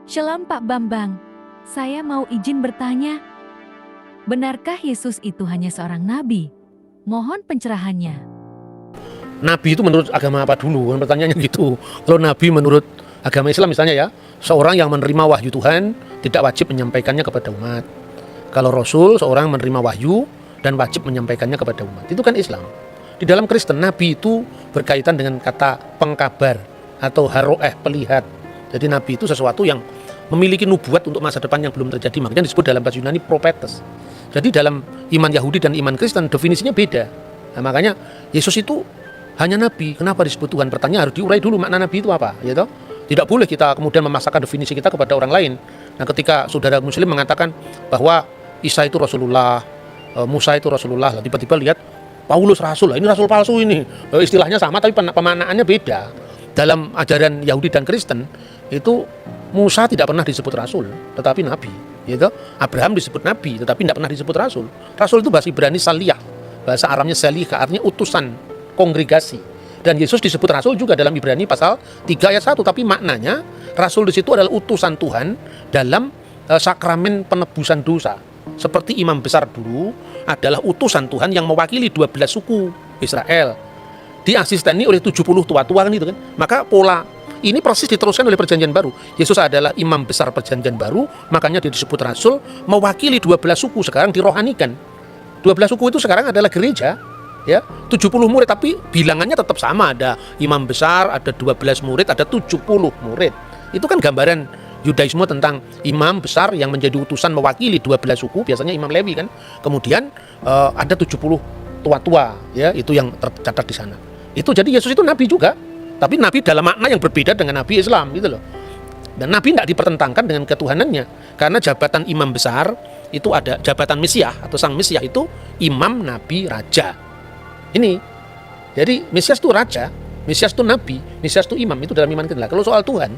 Shalom Pak Bambang, saya mau izin bertanya. Benarkah Yesus itu hanya seorang nabi? Mohon pencerahannya. Nabi itu menurut agama apa dulu? Pertanyaannya gitu. Kalau nabi menurut agama Islam misalnya ya, seorang yang menerima wahyu Tuhan tidak wajib menyampaikannya kepada umat. Kalau Rasul, seorang menerima wahyu dan wajib menyampaikannya kepada umat. Itu kan Islam. Di dalam Kristen, nabi itu berkaitan dengan kata pengkabar atau haroeh, pelihat. Jadi nabi itu sesuatu yang memiliki nubuat untuk masa depan yang belum terjadi. Makanya disebut dalam bahasa Yunani prophetes. Jadi dalam iman Yahudi dan iman Kristen definisinya beda. Nah, makanya Yesus itu hanya nabi. Kenapa disebut Tuhan? Pertanyaan harus diurai dulu makna nabi itu apa, ya toh? Tidak boleh kita kemudian memaksakan definisi kita kepada orang lain. Nah, ketika saudara muslim mengatakan bahwa Isa itu Rasulullah, Musa itu Rasulullah, tiba-tiba lihat Paulus Rasul, ini Rasul palsu ini. Istilahnya sama tapi pemaknaannya beda. Dalam ajaran Yahudi dan Kristen itu Musa tidak pernah disebut Rasul, tetapi Nabi. Gitu. Abraham disebut Nabi, tetapi tidak pernah disebut Rasul. Rasul itu bahasa Ibrani saliyah, bahasa Aramnya salihah, artinya utusan, kongregasi. Dan Yesus disebut Rasul juga dalam Ibrani pasal 3 ayat 1, tapi maknanya Rasul di situ adalah utusan Tuhan dalam sakramen penebusan dosa. Seperti imam besar dulu adalah utusan Tuhan yang mewakili 12 suku Israel. Diasisteni oleh 70 tua-tua kan itu kan. Maka pola ini persis diteruskan oleh perjanjian baru. Yesus adalah imam besar perjanjian baru, makanya dia disebut Rasul, mewakili 12 suku, sekarang dirohanikan. 12 suku itu sekarang adalah gereja, ya. 70 murid, tapi bilangannya tetap sama, ada imam besar, ada 12 murid, ada 70 murid. Itu kan gambaran Yudaisme tentang imam besar yang menjadi utusan mewakili 12 suku, biasanya imam Lewi kan. Kemudian ada 70 tua-tua, ya, itu yang tercatat di sana. Itu jadi Yesus itu nabi juga, tapi nabi dalam makna yang berbeda dengan nabi Islam gitu loh. Dan nabi tidak dipertentangkan dengan ketuhanannya, karena jabatan imam besar itu ada jabatan Mesias atau sang Mesias itu imam, nabi, raja. Ini. Jadi Mesias itu raja, Mesias itu nabi, Mesias itu imam, itu dalam iman kita. Kalau soal Tuhan,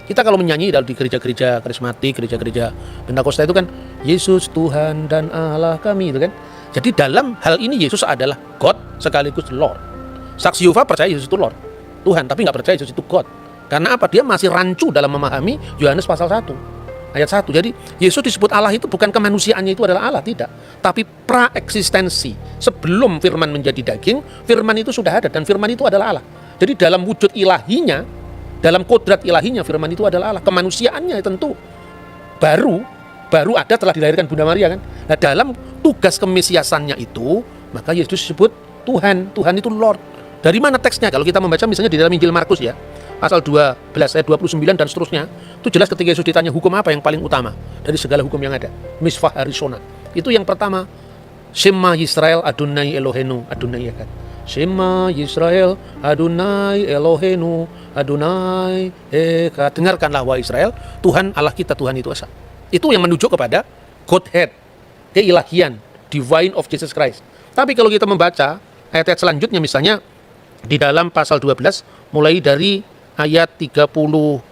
kita kalau menyanyi di gereja-gereja karismatik, gereja-gereja Pentakosta itu kan Yesus Tuhan dan Allah kami itu kan. Jadi dalam hal ini Yesus adalah God sekaligus Lord. Saksi Yehova percaya Yesus itu Lord, Tuhan, tapi nggak percaya Yesus itu God. Karena apa? Dia masih rancu dalam memahami Yohanes pasal 1 ayat 1. Jadi Yesus disebut Allah itu bukan kemanusiaannya itu adalah Allah, tidak, tapi praeksistensi. Sebelum firman menjadi daging, firman itu sudah ada dan firman itu adalah Allah. Jadi dalam wujud ilahinya, dalam kodrat ilahinya, firman itu adalah Allah. Kemanusiaannya tentu baru ada, telah dilahirkan Bunda Maria kan. Nah, dalam tugas kemesiasannya itu, maka Yesus disebut Tuhan. Tuhan itu Lord. Dari mana teksnya? Kalau kita membaca misalnya di dalam Injil Markus ya, pasal 12 ayat 29 dan seterusnya, itu jelas ketika Yesus ditanya hukum apa yang paling utama dari segala hukum yang ada. Misvah Harishona. Itu yang pertama, Shema Yisrael Adonai Elohenu, Adonai Echad. Shema Yisrael Adonai Elohenu, Adonai Echad. Dengarkanlah wahai Israel, Tuhan Allah kita, Tuhan itu esa. Itu yang menunjuk kepada Godhead, keilahian, divine of Jesus Christ. Tapi kalau kita membaca ayat-ayat selanjutnya, misalnya di dalam pasal 12 mulai dari ayat 30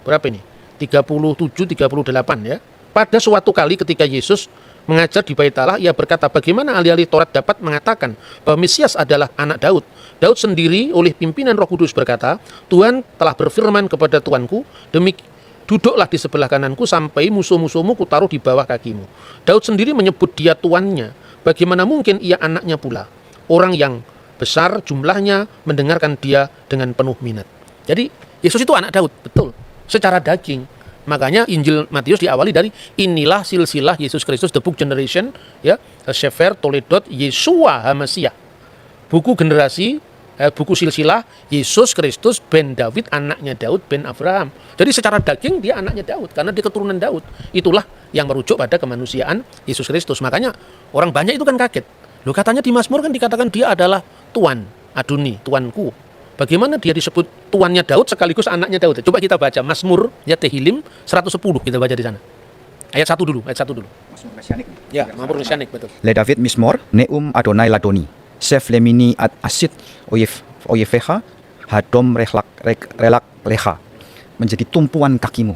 berapa ini? 37 38 ya. Pada suatu kali ketika Yesus mengajar di Bait Allah, ia berkata, bagaimana ahli-ahli Taurat dapat mengatakan bahwa Mesias adalah anak Daud? Daud sendiri oleh pimpinan Roh Kudus berkata, Tuhan telah berfirman kepada Tuanku, duduklah di sebelah kananku sampai musuh-musuhmu kutaruh di bawah kakimu. Daud sendiri menyebut dia tuannya. Bagaimana mungkin ia anaknya pula? Orang yang besar jumlahnya mendengarkan dia dengan penuh minat. Jadi Yesus itu anak Daud, betul, secara daging. Makanya Injil Matius diawali dari inilah silsilah Yesus Kristus, the book generation, ya, Sefer Toledot Yesua HaMasiah. Buku generasi, buku silsilah Yesus Kristus ben David, anaknya Daud ben Abraham. Jadi secara daging dia anaknya Daud karena dia keturunan Daud. Itulah yang merujuk pada kemanusiaan Yesus Kristus. Makanya orang banyak itu kan kaget. Loh, katanya di Mazmur kan dikatakan dia adalah Tuan, Adoni, Tuanku. Bagaimana dia disebut tuannya Daud sekaligus anaknya Daud? Coba kita baca Mazmur ya Tehillim 110, kita baca di sana. Ayat 1 dulu, ayat 1 dulu. Mazmur Mesianik. Ya, Mazmur Mesianik, betul. Le David Mismor, Neum Adonai Ladoni, Sef Lemini Ad Asid Oyefeha, Hadom Relak Leha, menjadi tumpuan kakimu.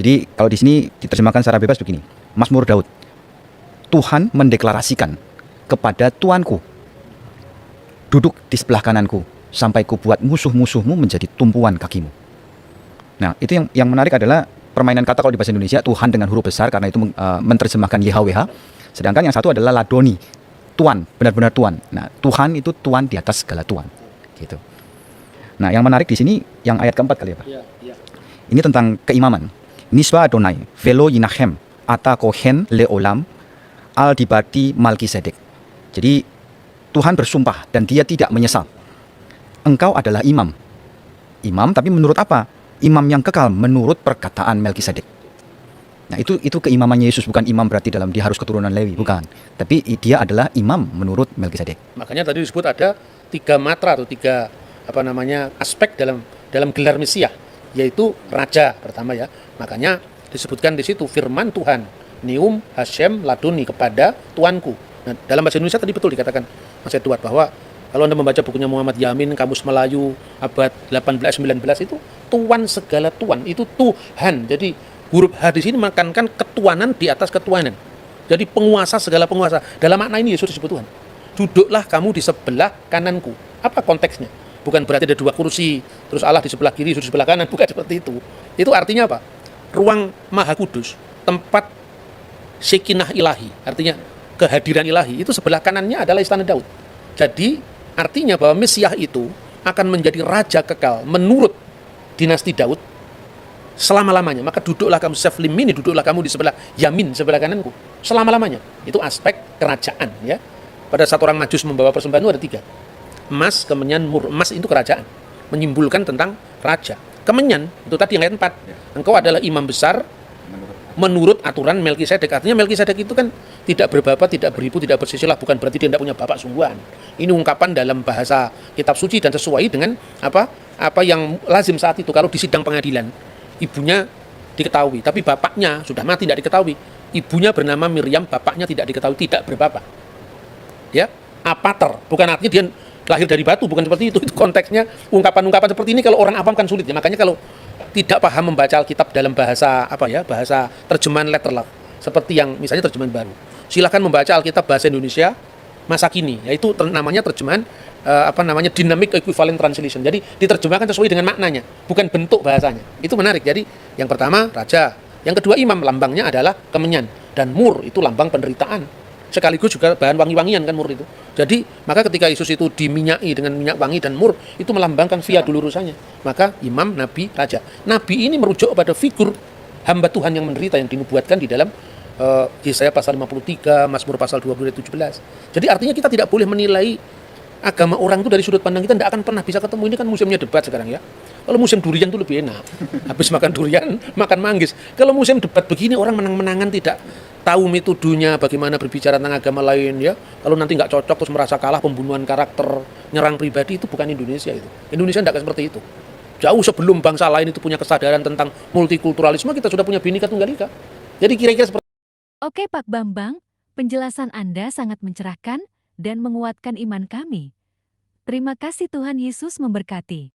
Jadi kalau di sini diterjemahkan secara bebas begini, Mazmur Daud, Tuhan mendeklarasikan kepada Tuanku, duduk di sebelah kananku, sampai ku buat musuh-musuhmu menjadi tumpuan kakimu. Nah, itu yang menarik adalah permainan kata kalau di bahasa Indonesia Tuhan dengan huruf besar karena itu menerjemahkan YHWH. Sedangkan yang satu adalah ladoni, Tuan, benar-benar Tuan. Nah, Tuhan itu Tuan di atas segala Tuan. Gitu. Nah, yang menarik di sini yang ayat keempat kali ya, Pak. Ini tentang keimaman. Niswa Adonai, velo yinachem, ata kohen leolam, al dibati Malkisedek. Jadi Tuhan bersumpah dan dia tidak menyesal. Engkau adalah imam. Imam tapi menurut apa? Imam yang kekal menurut perkataan Melkisedek. Nah, itu keimamannya Yesus, bukan imam berarti dalam dia harus keturunan Lewi, bukan. Tapi dia adalah imam menurut Melkisedek. Makanya tadi disebut ada 3 matra atau 3 aspek dalam gelar Mesias, yaitu raja pertama ya. Makanya disebutkan di situ firman Tuhan, Neum Hashem Ladoni, kepada Tuanku. Nah, dalam bahasa Indonesia tadi betul dikatakan Mas Edward bahwa kalau Anda membaca bukunya Muhammad Yamin, Kamus Melayu abad 18-19 itu Tuan segala Tuan, itu Tuhan. Jadi huruf H di sini menekankan ketuanan di atas ketuanan. Jadi penguasa segala penguasa. Dalam makna ini Yesus disebut Tuhan. Duduklah kamu di sebelah kananku. Apa konteksnya? Bukan berarti ada 2 kursi, terus Allah di sebelah kiri, Yesus di sebelah kanan, bukan seperti itu. Itu artinya apa? Ruang Maha Kudus, tempat Sekinah ilahi, artinya kehadiran ilahi, itu sebelah kanannya adalah istana Daud. Jadi artinya bahwa Mesias itu akan menjadi raja kekal menurut dinasti Daud selama-lamanya. Maka duduklah kamu seflimini, duduklah kamu di sebelah yamin, sebelah kananku, selama-lamanya. Itu aspek kerajaan ya. Pada saat orang Majus membawa persembahan itu ada 3. Emas, kemenyan, mur. Emas itu kerajaan, menyimpulkan tentang raja. Kemenyan itu tadi yang ayat 4. Engkau adalah imam besar menurut aturan Melkisedek. Artinya Melkisedek itu kan tidak berbapak, tidak beribu, tidak bersisilah, bukan berarti dia tidak punya bapak sungguhan. Ini ungkapan dalam bahasa kitab suci dan sesuai dengan apa yang lazim saat itu. Kalau di sidang pengadilan, ibunya diketahui, tapi bapaknya sudah mati, tidak diketahui. Ibunya bernama Miriam, bapaknya tidak diketahui, tidak berbapak. Ya, apater, bukan artinya dia lahir dari batu, bukan seperti itu. Itu konteksnya ungkapan-ungkapan seperti ini kalau orang awam kan sulit ya. Makanya kalau tidak paham membaca Alkitab dalam bahasa bahasa terjemahan letterlock, seperti yang misalnya terjemahan baru, silakan membaca Alkitab bahasa Indonesia masa kini, yaitu namanya terjemahan dynamic equivalent translation. Jadi diterjemahkan sesuai dengan maknanya, bukan bentuk bahasanya. Itu menarik. Jadi yang pertama raja, yang kedua imam, lambangnya adalah kemenyan, dan mur itu lambang penderitaan. Sekaligus juga bahan wangi-wangian kan mur itu. Jadi maka ketika Yesus itu diminyaki dengan minyak wangi dan mur, itu melambangkan via dulurusannya. Maka imam, nabi, raja. Nabi ini merujuk pada figur hamba Tuhan yang menderita yang dinubuatkan di dalam Yesaya pasal 53, Mazmur pasal 20 ayat 17. Jadi artinya kita tidak boleh menilai agama orang itu dari sudut pandang kita, tidak akan pernah bisa ketemu. Ini kan musimnya debat sekarang ya. Kalau musim durian itu lebih enak. Habis makan durian, makan manggis. Kalau musim debat begini, orang menang-menangan, tidak tahu metodenya bagaimana berbicara tentang agama lain ya. Kalau nanti nggak cocok terus merasa kalah, pembunuhan karakter, nyerang pribadi, itu bukan Indonesia itu. Indonesia tidak seperti itu. Jauh sebelum bangsa lain itu punya kesadaran tentang multikulturalisme, kita sudah punya Bhinneka Tunggal Ika. Jadi kira-kira seperti Oke Pak Bambang, penjelasan Anda sangat mencerahkan dan menguatkan iman kami. Terima kasih, Tuhan Yesus memberkati.